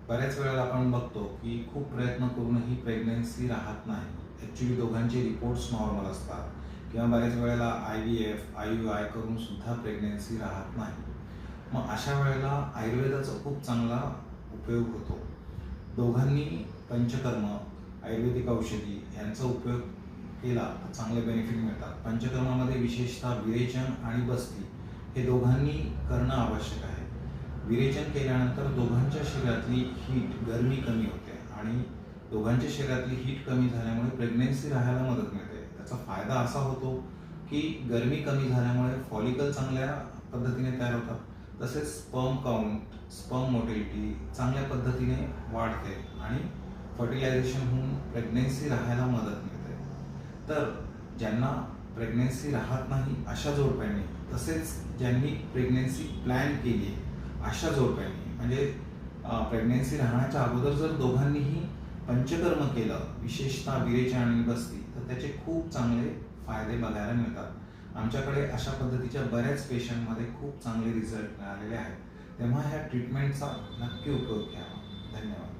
बऱ्याच वेळेला आपण बघतो की खूप प्रयत्न करूनही प्रेग्नन्सी राहत नाही. ॲक्च्युली दोघांचे रिपोर्ट्स नॉर्मल असतात किंवा बऱ्याच वेळेला IVF, IUI करून सुद्धा प्रेग्नन्सी राहत नाही. मग अशा वेळेला आयुर्वेदाचा खूप चांगला उपयोग होतो. दोघांनी पंचकर्म, आयुर्वेदिक औषधी यांचा उपयोग केला तर चांगले बेनिफिट मिळतात. पंचकर्मामध्ये विशेषतः विरेचन आणि बस्ती हे दोघांनी करणं आवश्यक आहे. विरेचन केल्यानंतर दोघांच्या शरीरातली गरमी कमी होते आणि दोघांच्या शरीरातली हीट कमी झाल्यामुळे प्रेग्नन्सी राहायला मदत मिळते. त्याचा फायदा असा होतो की गरमी कमी झाल्यामुळे फॉलिकल चांगल्या पद्धतीने तयार होतात. तसेच स्पर्म काउंट, स्पर्म मोटिलिटी चांगल्या पद्धतीने वाढते आणि फर्टिलायझेशन होऊन प्रेग्नेन्सी राहायला मदत मिळते. तर ज्यांना प्रेग्नेन्सी राहत नाही अशा जोडप्यांनी, तसेच ज्यांनी प्रेग्नेन्सी प्लॅन केली आहे अशा जोडप्यांनी, म्हणजे प्रेग्नेन्सी राहण्याच्या अगोदर जर दोघांनीही पंचकर्म केलं, विशेषतः विरेचन आणि बस्ती, तर त्याचे खूप चांगले फायदे बघायला मिळतात. आमच्याकडे अशा पद्धतीच्या बऱ्याच पेशंटमध्ये खूप चांगले रिझल्ट मिळालेले आहेत. तेव्हा ह्या ट्रीटमेंटचा नक्की उपयोग घ्यावा. धन्यवाद.